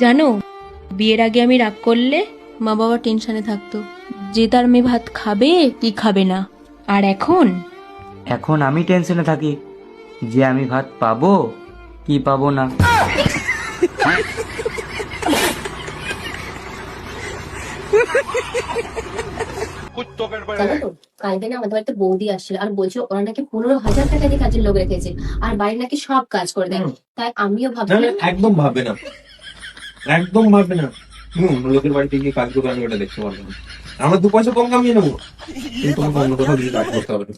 জানো, বিয়ের আগে আমি রাগ করলে মা বাবা টেনশনে থাকতো যে তার মেয়ে ভাত খাবে কি খাবে না। আর এখন এখন আমি টেনশনে থাকি যে আমি ভাত পাবো কি পাবো না। জানো তো, কালকে না আমাদের বাড়িতে বৌদি আসছিল আর বলছিল ওরা নাকি 15,000 টাকা দিয়ে কাজের লোক রেখেছে আর বাড়ি নাকি সব কাজ করে দেয়। তাই আমিও ভাবছিলাম একদম ভাববে না, একদম ভাববে না। লোকের বাড়িতে গিয়ে কাজ করবে, আমি ওটা দেখতে পারবো না। আমরা 2 পয়সা কম কামিয়ে নেবো, কিন্তু তোমাকে অন্য কোথাও গিয়ে কাজ করতে হবে না।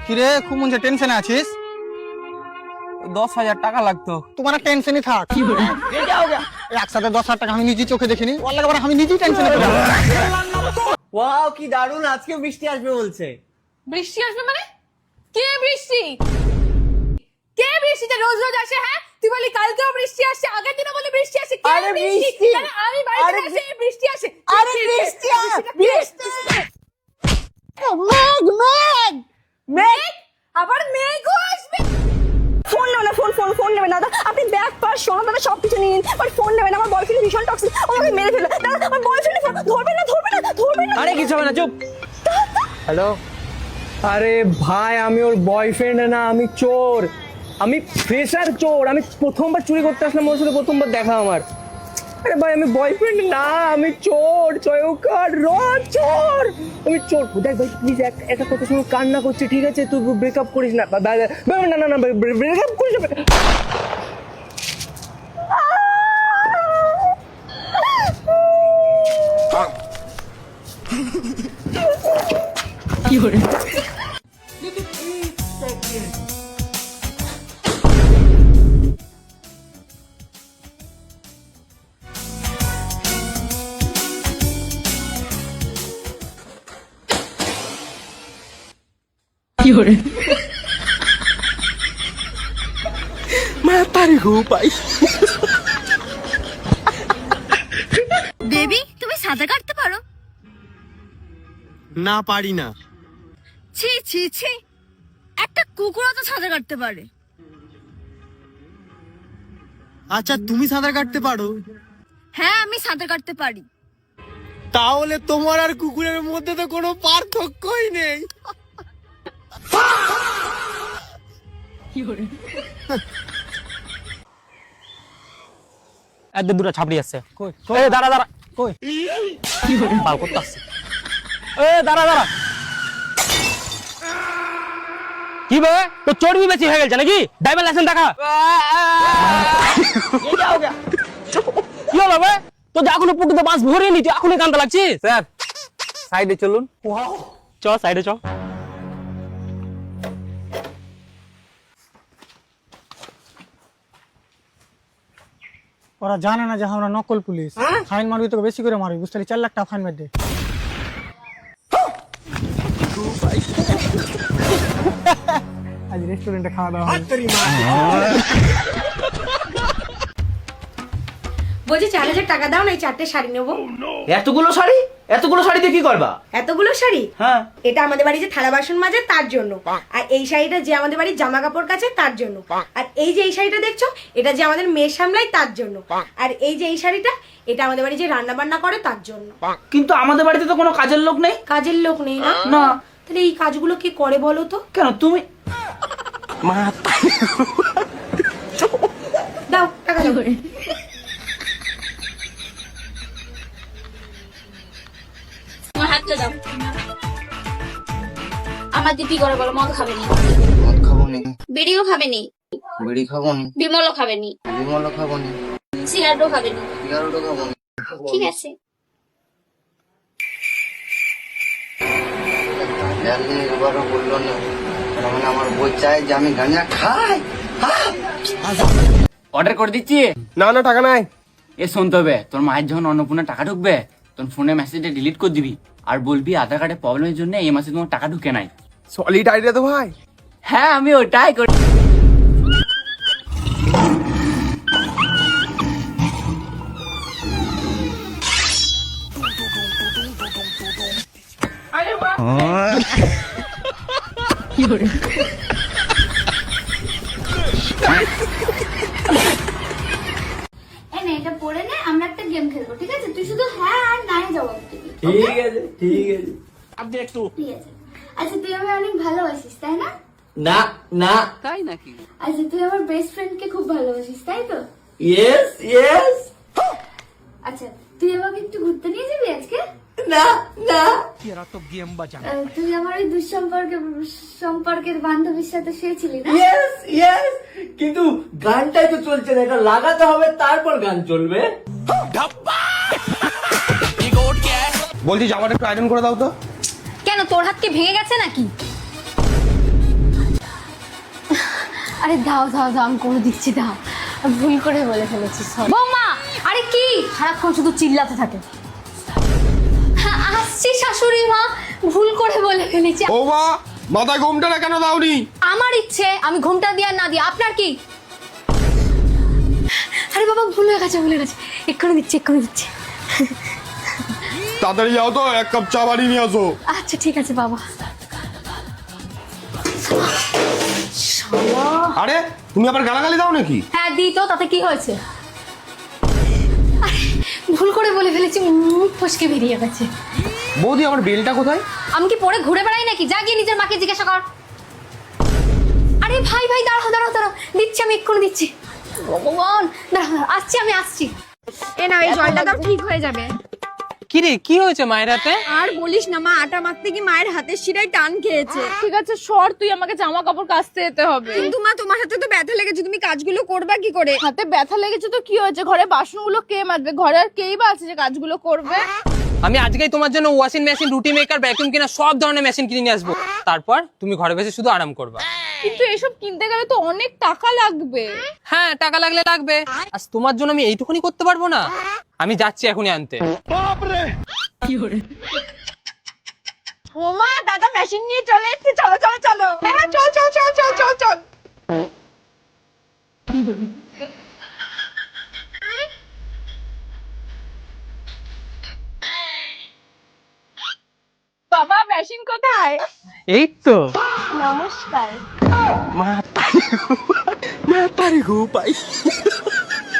কিরে খুব মনে টেনশনে আছিস? 10,000 টাকা লাগতো। তোমার টেনশনই থাক। একসাথে 10,000 টাকা আমি নিজেই চোখে দেখিনি, আমি নিজেই টেনশনে পড়ে যাবো। ওয়াও কি দারুণ, আজকে বৃষ্টি আসবে বলছে। বৃষ্টি আসবে মানে? কে বৃষ্টি? কে বৃষ্টিটা রোজ রোজ আসে? হ্যাঁ, তুই বলি কালকেও বৃষ্টি আসছে, আগের দিনও বলি বৃষ্টি আসে। কে আরে বৃষ্টি? বৃষ্টি। মানে আমি বাড়িতে আসে বৃষ্টি আসে। আরে বৃষ্টি, বৃষ্টি। মেঘ মেঘ মেঘ, আবার মেঘও আসবে। ফোন নেবে না, ফোন নেবে না দাদা। আপনি ব্যাগ পাস সোনা দাদা সবকিছু নিয়ে নিন, বাট ফোন নেবে না। আমার বয়ফ্রেন্ড ভীষণ টক্সিক, আমাকে মেরে ফেলে দাদা। আমার বয়ফ্রেন্ড ফোন ধরবে না, ধরবে না। আরে কিছু হবে না, চুপ। হ্যালো। আরে ভাই, আমি ওর বয়ফ্রেন্ড না, আমি চোর, আমি ফ্রেশার চোর। আমি প্রথমবার চুরি করতে আসলাম, ওর সাথে প্রথমবার দেখা আমার। আরে ভাই, আমি বয়ফ্রেন্ড না, আমি চোর, চয়কার র চোর, আমি চোর। দেখ ভাই প্লিজ, একটা কথা শুনে কান্না করছে, ঠিক আছে? তুই ব্রেকআপ করিস না। না না না, ব্রেকআপ করিস না। কি করে কি করে বেবি, তুমি সাঁতার কাটতে পারো? না, পারি না। ছি ছি ছি, একটা কুকুরও তো সাঁতার কাটতে পারে। আচ্ছা, তুমি সাঁতার কাটতে পারো? হ্যাঁ, আমি সাঁতার কাটতে পারি। তাহলে তোমার আর কুকুরের মধ্যে তো কোনো পার্থক্যই নেই। কি করে এদের দুটো ছাপড়ি আছে। কই কই, দাঁড়া দাঁড়া, কই কি করে বাল করতে আসছে। দাঁড়া দাঁড়া। কি বে, তো চর্বি বেশি হয়ে গেছে নাকি? ড্রাইভার লাইসেন্স দেখা। কি হলো বে? তো যে এখনো পুকুরে বাস ভরে নি, তুই এখনই কান্দা লাগছিস? স্যার সাইডে চলুন। চ সাইডে চ। ওরা জানে না যে আমরা নকল পুলিশ। ফাইন মারবি তো বেশি করে মারবি, বুঝতে পারলি? 4 লাখ টাকা ফাইন মার দে। আজ রেস্টুরেন্টে খাওয়া দাওয়া হবে। বলছি 4,000 টাকা দাও না, এই 4টে শাড়ি নেবো। এতগুলো শাড়ি দিয়ে কি করবা? এতগুলো শাড়ি? হ্যাঁ। এটা আমাদের বাড়ি যে থালা বাসন মাজে তার জন্য, আর এই শাড়িটা যে আমাদের বাড়ির জামা কাপড় কাচে তার জন্য, আর এই যে এই শাড়িটা দেখছো এটা যে আমাদের মেয়ে সামলায় তার জন্য, আর এই যে এই শাড়িটা এটা আমাদের বাড়ি যে রান্না বান্না করে তার জন্য। কিন্তু আমাদের বাড়িতে তো কোনো কাজের লোক নেই। কাজের লোক নেই না? না। তাহলে এই কাজগুলো কে করে বলো তো? কেন তুমি? দাও টাকা দাও। আমার হাতটা দাও। আমার দিদি করে বলো, মদ খাবে নি, মদ খাবো নি, বিড়িও খাবে নি, বিড়ি খাবো নি, বিমলও খাবে নি, বিমলও খাবো নি, সিগারেটও খাবে নি। সিগারেটও খাবো নি। ঠিক আছে। তাহলে এবারও বললো না, তার মানে আমার বই চাই যে আমি গাঁজা খাই। অর্ডার করে দিচ্ছি। না না, টাকা নাই। এ শুনতে হবে, তোর মায়ের যখন অন্নপূর্ণা টাকা ঢুকবে তোর ফোনে মেসেজটা ডিলিট করে দিবি, আর বলবি আধার কার্ডের প্রবলেমের জন্য এই মাসে তোমার টাকা ঢুকে নাই। সলিড আইডিয়া তো ভাই। হ্যাঁ, আমি ওটাই করি। এনে এটা পড়ে নে, আমরা একটা গেম খেলবো, ঠিক আছে? তুই শুধু হ্যাঁ আর না জবাব দিবি। ঠিক আছে ঠিক আছে। ঠিক আছে। আচ্ছা তুই আমায় অনেক ভালোবাসিস, তাই না? না না। আচ্ছা তুই আমার বেস্ট ফ্রেন্ডকে খুব ভালোবাসিস, তাই তো? Yes yes. আচ্ছা তুই আমাকে একটু ঘুরতে নিয়ে যাবি আজকে? না না। তুই আমার ওই সম্পর্কের বান্ধবীর সাথে শুয়েছিলি না? Yes yes. কিন্তু গানটাই তো চলছে না, এটা লাগাতে হবে তারপর গান চলবে। বলছি জামাটা একটু আয়রন করে দাও তো। কেন, তোর হাত কি ভেঙে গেছে নাকি? আরে দাও দাও দাও, আমি করে দিচ্ছি, দাও। ভুল করে বলে ফেলেছি, সরি। বৌমা, আরে কি সারাক্ষণ শুধু চিল্লাতে থাকে। হ্যাঁ, আসছি শাশুড়ি মা, ভুল করে বলে ফেলেছি। ও মা, মাথায় ঘুমটা কেন দাওনি? আমার ইচ্ছে, আমি ঘুমটা দিয়ে আর না দিয়ে আপনার কি? আরে বাবা, ভুল হয়ে গেছে, ভুলে গেছে। এক্ষুনি দিচ্ছি, এক্ষুনি দিচ্ছি। তাড়াতাড়ি যাও তো, এক কাপ চা বানিয়ে নিয়ে আসো। আচ্ছা ঠিক আছে বাবা। আরে তুমি আবার গালাগালি দাও নাকি? হ্যাঁ দিই তো, তাতে কি হয়েছে? আরে, ভুল করে বলে ফেলেছি, মুখ ফসকে বেরিয়ে গেছে। বৌদি আমার বেলটা কোথায়? আমি কি পরে ঘুরে বেড়াই নাকি? যা গিয়ে নিজের মাকে জিজ্ঞাসা কর। আরে ভাই ভাই, দাঁড়াও দাঁড়াও দাঁড়াও, দিচ্ছি, আমি এক্ষুনি দিচ্ছি। ভগবান, দাঁড়াও দাঁড়াও, আসছি, আমি আসছি। এ না, এই জলটা দাও, ঠিক হয়ে যাবে। কি রে, কি হয়েছে মায়ের হাতে? আর বলিস না মা, আটা মাখতে কি মায়ের হাতের শিরায় টান খেয়েছে। ঠিক আছে সর, তুই আমাকে জামা কাপড় কাচতে যেতে হবে। কিন্তু মা, তোমার হাতে তো ব্যথা লেগেছে, তুমি কাজগুলো করবা কি করে? হাতে ব্যথা লেগেছে তো কি হয়েছে? ঘরে বাসনগুলো কে মাজবে? ঘরে আর কেই বা আছে যে কাজগুলো করবে? আমি আজকেই তোমার জন্য ওয়াশিং মেশিন, রুটি মেকার, ভ্যাকুয়াম ক্লিনার সব ধরনের মেশিন কিনে নিয়ে আসবো। তারপর তুমি ঘরে বসে শুধু আরাম করবা। কিন্তু এসব কিনতে গেলে তো অনেক টাকা লাগবে। হ্যাঁ, টাকা লাগলে লাগবে। আজ তোমার জন্য আমি এইটুকুনি করতে পারবো না? আমি যাচ্ছি এখনই আনতে। ওমা, দাদা মেশিন নিয়ে চলে এসেছে, চলো চলো চলো। হ্যাঁ চল চল চল চল চল চল। বাবা, মেশিন কোথায়? এই তো। নমস্কার।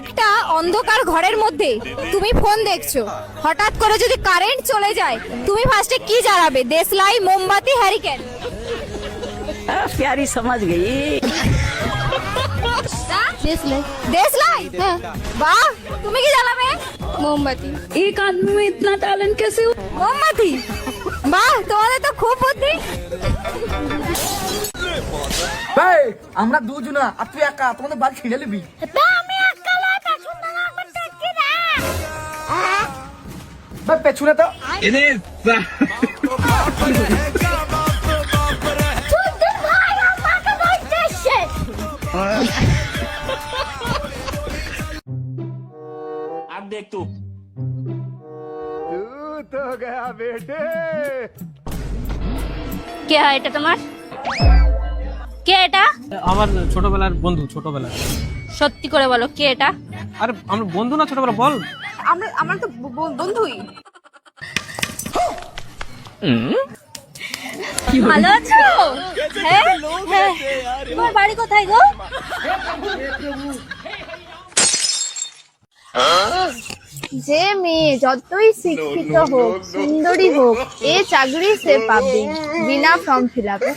একটা অন্ধকার ঘরের মধ্যে তুমি ফোন দেখছো, হঠাৎ করে যদি কারেন্ট চলে যায়, তুমি ফার্স্টে কি জ্বালাবে? দেশলাই, মোমবাতি, হ্যারিকেন? प्यारी समझ गई। দেশলাই? হ্যাঁ। বাহ, তুমি কি জ্বালাবে? মোমবাতি। एक आदमी में इतना टैलेंट कैसे हुआ? মোমবাতি? বাহ, তোমাদের তো খুব বুদ্ধি। আমরা দুজনা আর তুই একা, তোমাদের বাড়ি ছিঁড়ে নিবি। পেছনে তো अब देख तू কে হয় এটা তোমার? কে এটা? আমার ছোটবেলার বন্ধু, ছোটবেলার। সত্যি করে বলো, কে এটা? আরে আমার বন্ধু না, ছোটবেলা। বল। আমরা তো বন্ধুই। ভালো আছো? হ্যাঁ হ্যাঁ। তোমার বাড়ি কোথায় গো? যে মেয়ে যতই শিক্ষিত হোক, সুন্দরী হোক, এ চাকরি সে পাবে বিনা ফর্ম ফিল আপে।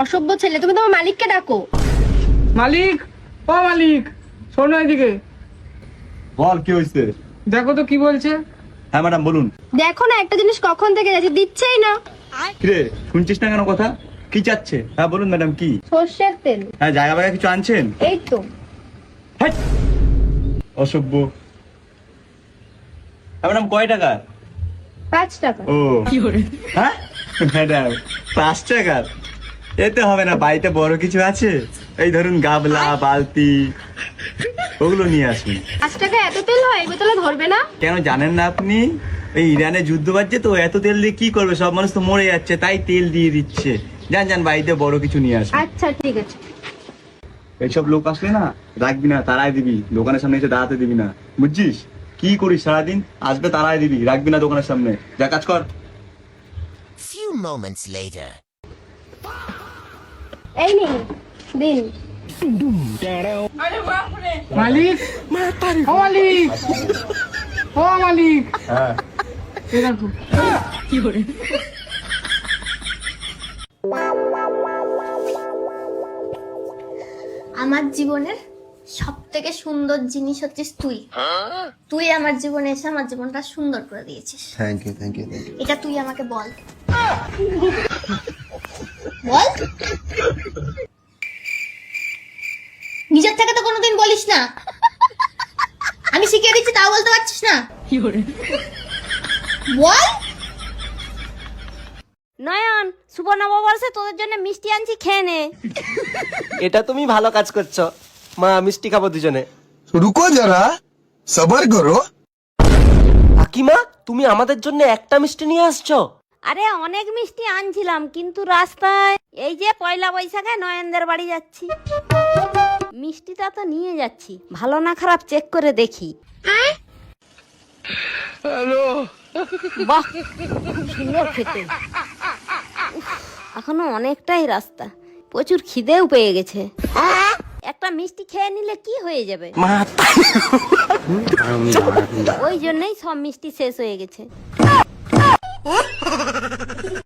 অসভ্য ছেলে, তুমি তোমার মালিককে ডাকো। মালিক, ও মালিক, শোনো এদিকে। বল, কি হয়েছে? দেখো তো কি বলছে। হ্যাঁ ম্যাডাম বলুন। দেখো না, একটা জিনিস কখন থেকে যাচ্ছে, দিচ্ছেই না। কিরে, শুনছিস না কেন কথা? কি চাচ্ছে? হ্যাঁ বলুন ম্যাডাম, কি? সর্ষের তেল। হ্যাঁ, জায়গা বায়গা কিছু আনছেন? এই তো। হ্যাট! অসভ্য। হ্যাঁ ম্যাডাম, কয় টাকা? 5 টাকা। ও হ্যাঁ ম্যাডাম, 5 টাকার এতে হবে না, বাড়িতে বড় কিছু আছে, এই ধরুন গাবলা, বালতি, ওগুলো নিয়ে আসুন। 5 টাকা এত তেল হয়? এই বোতলে ধরবে না? কেন জানেন না আপনি? এই ইরানে যুদ্ধ বাজছে তো, এত তেল দিয়ে কি করবে, সব মানুষ তো মরে যাচ্ছে, তাই তেল দিয়ে দিচ্ছে। যান যান, বাড়িতে বড় কিছু নিয়ে আসুন। আচ্ছা ঠিক আছে। এইসব লোক আসলে না রাখবি না, তারাই দিবি, দোকানের সামনে এসে দাঁড়াতে দিবি না, বুঝছিস? কি করিস সারাদিন? আসবে তারাই দিবি, রাখবি না দোকানের সামনে। যা কাজ কর। এই নিন দিন। মালিক ও মালিক ও মালিক হ্যাঁ এই দেখো আমার জীবনের সব থেকে সুন্দর জিনিস হচ্ছিস তুই। তুই আমার জীবনে এসে আমার জীবনটা সুন্দর করে দিয়েছিস। Thank you thank you thank you. এটা তুই আমাকে বল বল। নিজের থেকে তো কোনোদিন বলিস না, আমি শিখিয়ে দিচ্ছি তাও বলতে পারছিস না। বল। নয়ন, শুভ নববর্ষে তোদের জন্য মিষ্টি আনছি, খেয়ে নে। এটা তুমি ভালো কাজ করছো মা, মিষ্টি খাবো দুজনে। রুকো যারা, সবার করো। কাকিমা তুমি আমাদের জন্য একটা মিষ্টি নিয়ে আসছো? আরে অনেক মিষ্টি আনছিলাম, কিন্তু রাস্তায় এই যে পয়লা বৈশাখে নয়নদের বাড়ি যাচ্ছি, মিষ্টিটা তো নিয়ে যাচ্ছি, ভালো না খারাপ চেক করে দেখি। বাহ, খুব সুন্দর খেতে। উফ, এখনো অনেকটাই রাস্তা, প্রচুর খিদেও পেয়ে গেছে। একটা মিষ্টি খেয়ে নিলে কি হয়ে যাবে? ওই জন্যই সব মিষ্টি শেষ হয়ে গেছে।